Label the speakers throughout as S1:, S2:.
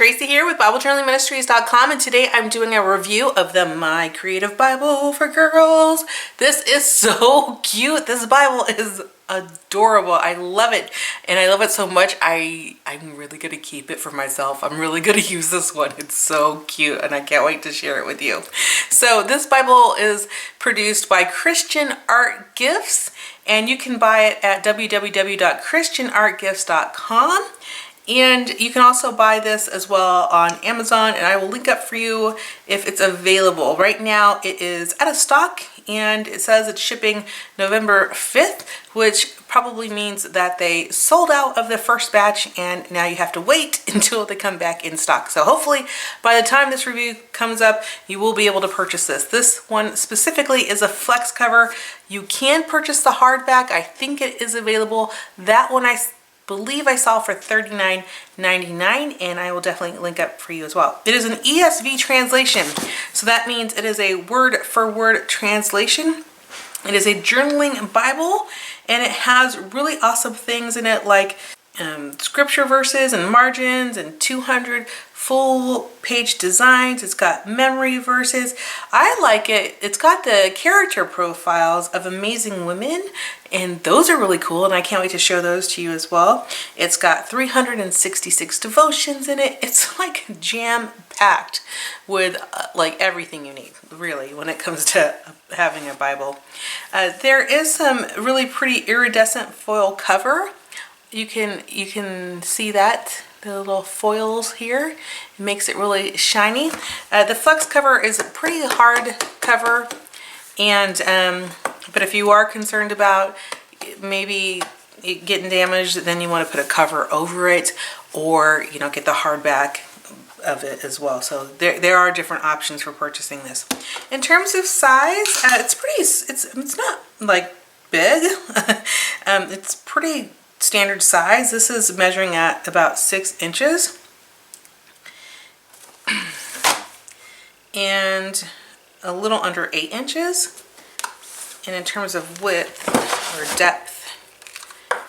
S1: Tracy here with BibleJournalingMinistries.com, and today I'm doing a review of the My Creative Bible for Girls. This is so cute. This Bible is adorable. I love it, and I love it so much I'm really going to keep it for myself. I'm really going to use this one. It's so cute, and I can't wait to share it with you. So this Bible is produced by Christian Art Gifts, and you can buy it at www.christianartgifts.com. And you can also buy this as well on Amazon, and I will link up for you if it's available. Right now it is out of stock, and it says it's shipping November 5th, which probably means that they sold out of the first batch, and now you have to wait until they come back in stock. So hopefully by the time this review comes up, you will be able to purchase this. This one specifically is a flex cover. You can purchase the hardback. I think it is available. That one I believe I saw for $39.99, and I will definitely link up for you as well. It is an ESV translation, so that means it is a word-for-word translation. It is a journaling Bible, and it has really awesome things in it like scripture verses and margins and 200 full page designs. It's got memory verses. I like it. It's got the character profiles of amazing women, and those are really cool, and I can't wait to show those to you as well. It's got 366 devotions in it. It's like jam-packed with like everything you need, really, when it comes to having a Bible. There is some really pretty iridescent foil cover. You can see that, the little foils here. It makes it really shiny. The flex cover is a pretty hard cover, and but if you are concerned about maybe it getting damaged, then you want to put a cover over it, or get the hardback of it as well. So there are different options for purchasing this. In terms of size, it's not like big. It's pretty standard size. This is measuring at about 6 inches and a little under 8 inches. And in terms of width or depth,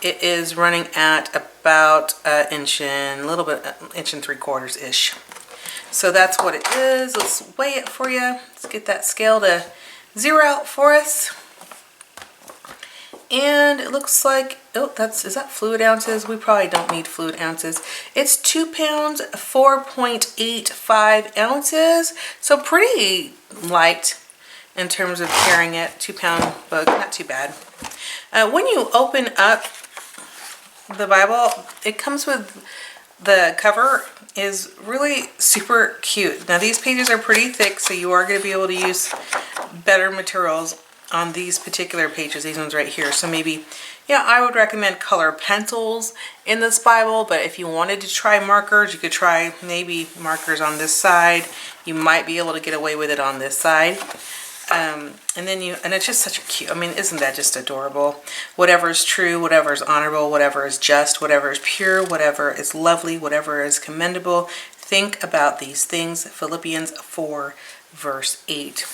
S1: it is running at about an inch and a little bit, inch and 3/4 ish. So that's what it is. Let's weigh it for you. Let's get that scale to zero out for us. And it looks like, is that fluid ounces? We probably don't need fluid ounces. It's 2 pounds, 4.85 ounces. So pretty light in terms of carrying it. 2 pound book, not too bad. When you open up the Bible, it comes with, the cover is really super cute. Now these pages are pretty thick, so you are going to be able to use better materials on these particular pages, these ones right here. So maybe, I would recommend color pencils in this Bible, but if you wanted to try markers, you could try maybe markers on this side. You might be able to get away with it on this side. And it's just such a cute, isn't that just adorable? Whatever is true, whatever is honorable, whatever is just, whatever is pure, whatever is lovely, whatever is commendable, think about these things. Philippians 4 verse 8.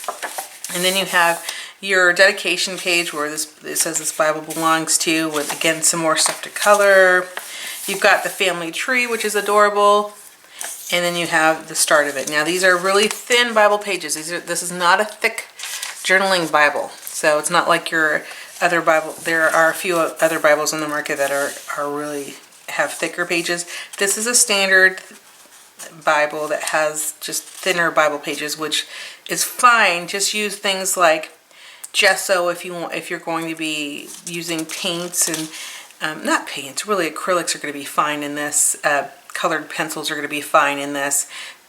S1: And then you have your dedication page where it says this Bible belongs to, with again some more stuff to color. You've got the family tree, which is adorable, and then you have the start of it. Now these are really thin Bible pages. This is not a thick journaling Bible, so it's not like your other Bible. There are a few other Bibles on the market that are really have thicker pages. This is a standard Bible that has just thinner Bible pages, which is fine. Just use things like gesso if you're going to be using paints, and not paints, really acrylics are going to be fine in this. Colored pencils are going to be fine in this.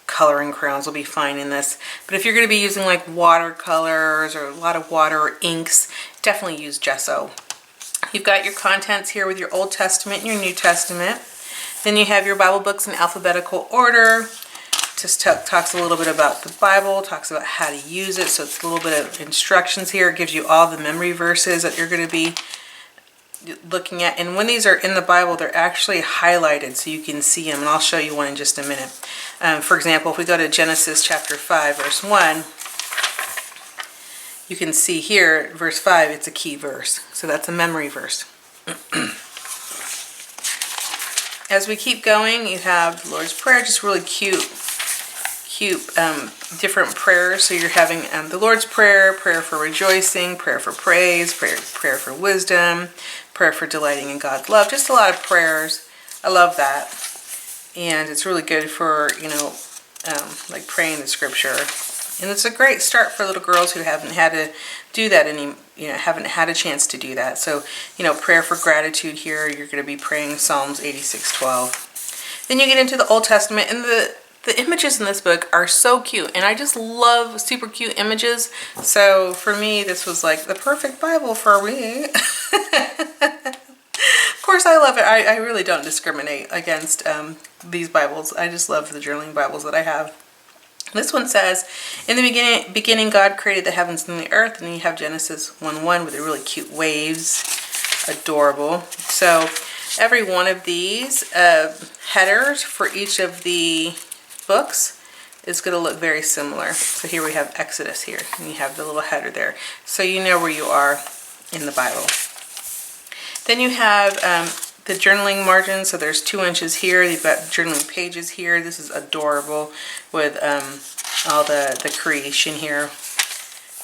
S1: Coloring crayons will be fine in this. But if you're going to be using like watercolors or a lot of water or inks, definitely use gesso. You've got your contents here with your Old Testament and your New Testament. Then you have your Bible books in alphabetical order. Just talks a little bit about the Bible, talks about how to use it. So it's a little bit of instructions here. It gives you all the memory verses that you're going to be looking at. And when these are in the Bible, they're actually highlighted so you can see them. And I'll show you one in just a minute. For example, if we go to Genesis chapter 5, verse 1, you can see here, verse 5, it's a key verse. So that's a memory verse. as we keep going, you have the Lord's Prayer, just really cute different prayers. So you're having the Lord's Prayer, prayer for rejoicing, prayer for praise, prayer for wisdom, prayer for delighting in God's love. Just a lot of prayers. I love that. And it's really good for, like praying the scripture. And it's a great start for little girls who haven't had to do that haven't had a chance to do that. So, prayer for gratitude here, you're going to be praying Psalms 86:12. Then you get into the Old Testament, and the images in this book are so cute, and I just love super cute images. So for me, this was like the perfect Bible for me. Of course, I love it. I really don't discriminate against these Bibles. I just love the journaling Bibles that I have. This one says, in the beginning God created the heavens and the earth, and then you have Genesis 1:1 with the really cute waves. Adorable. So every one of these headers for each of the books is going to look very similar. So here we have Exodus here, and you have the little header there. So you know where you are in the Bible. Then you have the journaling margin. So there's 2 inches here. You've got journaling pages here. This is adorable with all the creation here.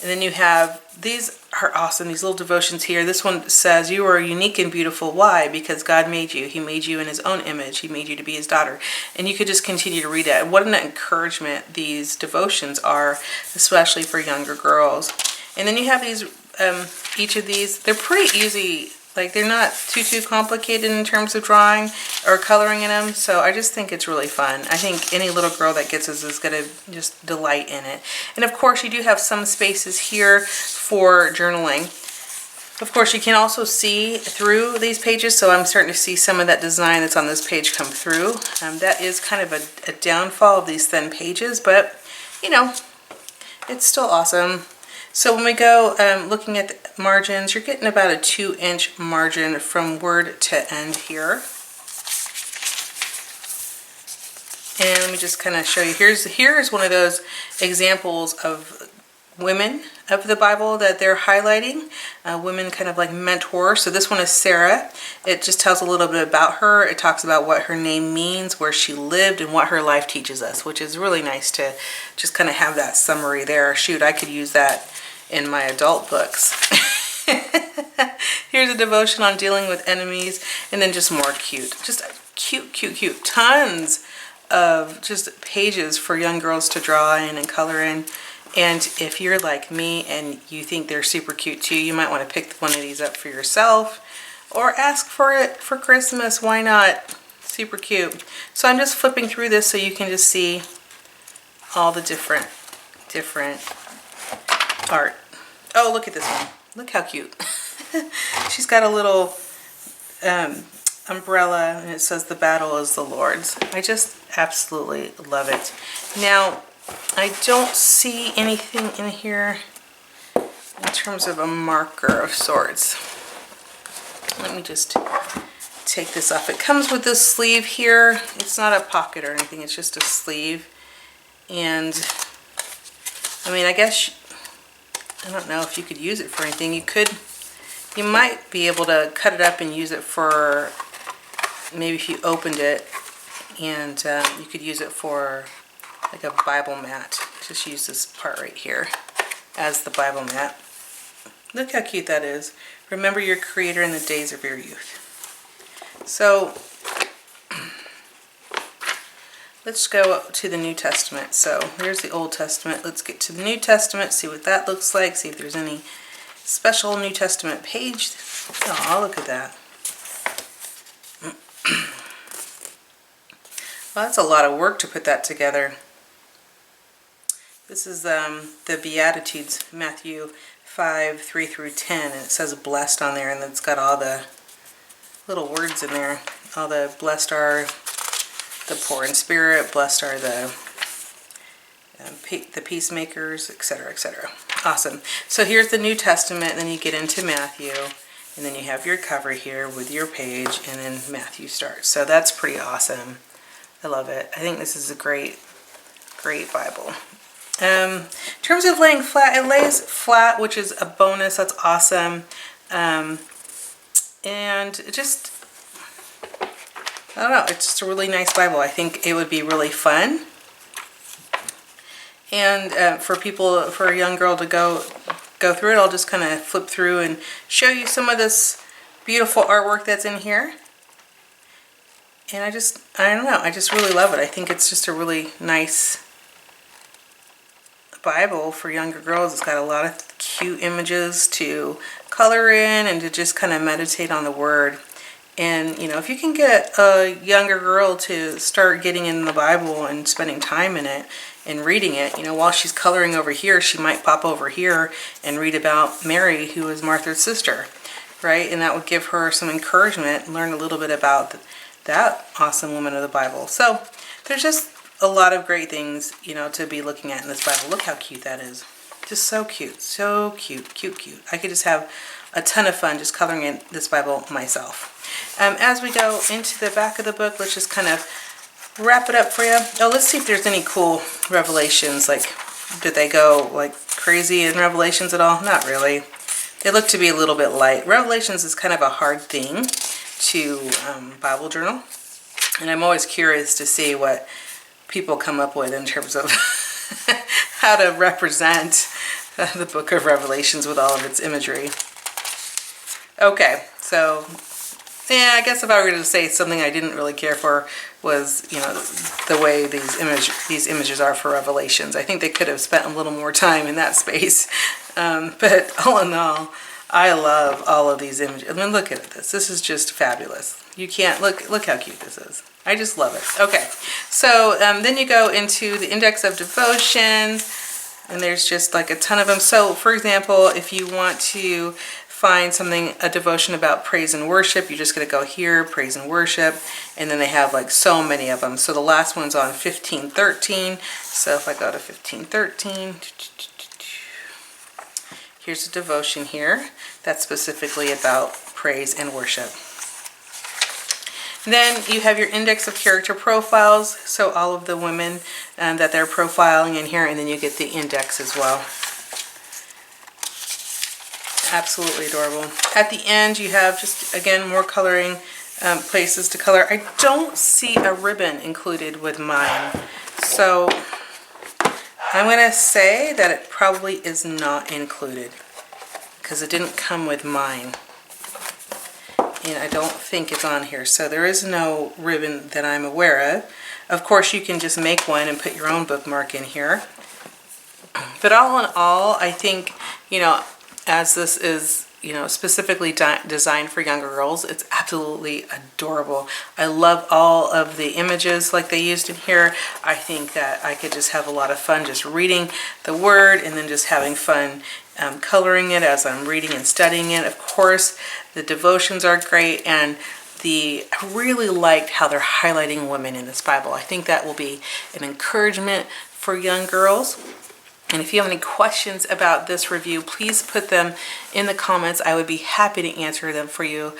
S1: And then you have, these are awesome, these little devotions here. This one says, you are unique and beautiful. Why? Because God made you. He made you in his own image. He made you to be his daughter. And you could just continue to read that. What an encouragement these devotions are, especially for younger girls. And then you have these, each of these, they're pretty easy. Like, they're not too complicated in terms of drawing or coloring in them. So I just think it's really fun. I think any little girl that gets this is going to just delight in it. And of course, you do have some spaces here for journaling. Of course, you can also see through these pages. So I'm starting to see some of that design that's on this page come through. That is kind of a downfall of these thin pages, but it's still awesome. So when we go looking at the margins, you're getting about a 2-inch margin from word to end here. And let me just kind of show you. Here's one of those examples of women of the Bible that they're highlighting. Women kind of like mentors. So this one is Sarah. It just tells a little bit about her. It talks about what her name means, where she lived, and what her life teaches us, which is really nice to just kind of have that summary there. Shoot, I could use that in my adult books. Here's a devotion on dealing with enemies, and then just more cute. Just cute. Tons of just pages for young girls to draw in and color in. And if you're like me and you think they're super cute too, you might want to pick one of these up for yourself or ask for it for Christmas. Why not? Super cute. So I'm just flipping through this so you can just see all the different art. Oh, look at this one. Look how cute. She's got a little umbrella, and it says the battle is the Lord's. I just absolutely love it. Now, I don't see anything in here in terms of a marker of sorts. Let me just take this off. It comes with this sleeve here. It's not a pocket or anything. It's just a sleeve. And I mean, I guess, I don't know if you could use it for anything. You might be able to cut it up and use it for, maybe if you opened it, and you could use it for like a Bible mat. Just use this part right here as the Bible mat. Look how cute that is. Remember your Creator in the days of your youth. So let's go to the New Testament. So here's the Old Testament. Let's get to the New Testament, see what that looks like, see if there's any special New Testament page. Oh, look at that. Well, that's a lot of work to put that together. This is the Beatitudes, Matthew 5:3-10, and it says blessed on there, and it's got all the little words in there. All the blessed are the poor in spirit, blessed are the peacemakers, etc., etc. Awesome. So here's the New Testament, and then you get into Matthew, and then you have your cover here with your page, and then Matthew starts. So that's pretty awesome. I love it. I think this is a great Bible. In terms of laying flat, it lays flat, which is a bonus. That's awesome. And it just, I don't know, it's just a really nice Bible. I think it would be really fun. And for a young girl to go through it, I'll just kind of flip through and show you some of this beautiful artwork that's in here. And I don't know, I just really love it. I think it's just a really nice Bible for younger girls. It's got a lot of cute images to color in and to just kind of meditate on the Word. And, you know, if you can get a younger girl to start getting in the Bible and spending time in it and reading it, you know, while she's coloring over here, she might pop over here and read about Mary, who is Martha's sister, right? And that would give her some encouragement and learn a little bit about that awesome woman of the Bible. So there's just a lot of great things, you know, to be looking at in this Bible. Look how cute that is. Just so cute. So cute. Cute, cute. I could just have a ton of fun just coloring in this Bible myself. As we go into the back of the book, let's just kind of wrap it up for you. Oh, let's see if there's any cool revelations. Like, did they go like crazy in Revelations at all? Not really. They look to be a little bit light. Revelations is kind of a hard thing to Bible journal. And I'm always curious to see what people come up with in terms of how to represent the book of Revelations with all of its imagery. Okay, so yeah, I guess if I were to say something I didn't really care for was, you know, the way these images are for Revelations. I think they could have spent a little more time in that space. But all in all, I love all of these images. I mean, look at this. This is just fabulous. You can't look how cute this is. I just love it. Okay, so then you go into the index of devotions, and there's just like a ton of them. So, for example, if you want to find a devotion about praise and worship, you're just going to go here, praise and worship, and then they have like so many of them. So the last one's on 15:13. So if I go to 15:13, here's a devotion here that's specifically about praise and worship. Then you have your index of character profiles, so all of the women that they're profiling in here, and then you get the index as well. Absolutely adorable. At the end, you have just, again, more coloring places to color. I don't see a ribbon included with mine, so I'm going to say that it probably is not included because it didn't come with mine. And I don't think it's on here. So there is no ribbon that I'm aware of. Of course, you can just make one and put your own bookmark in here. But all in all, I think, you know, as this is, you know, specifically designed for younger girls, it's absolutely adorable. I love all of the images like they used in here. I think that I could just have a lot of fun just reading the Word and then just having fun coloring it as I'm reading and studying it. Of course, the devotions are great, and I really liked how they're highlighting women in this Bible. I think that will be an encouragement for young girls. And if you have any questions about this review, please put them in the comments. I would be happy to answer them for you.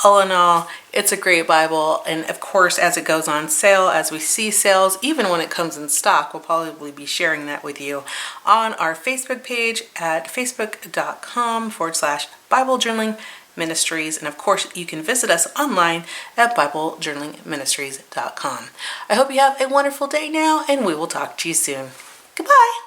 S1: All in all, it's a great Bible. And of course, as it goes on sale, as we see sales, even when it comes in stock, we'll probably be sharing that with you on our Facebook page at facebook.com/Bible Journaling Ministries. And of course, you can visit us online at BibleJournalingMinistries.com. I hope you have a wonderful day now, and we will talk to you soon. Goodbye.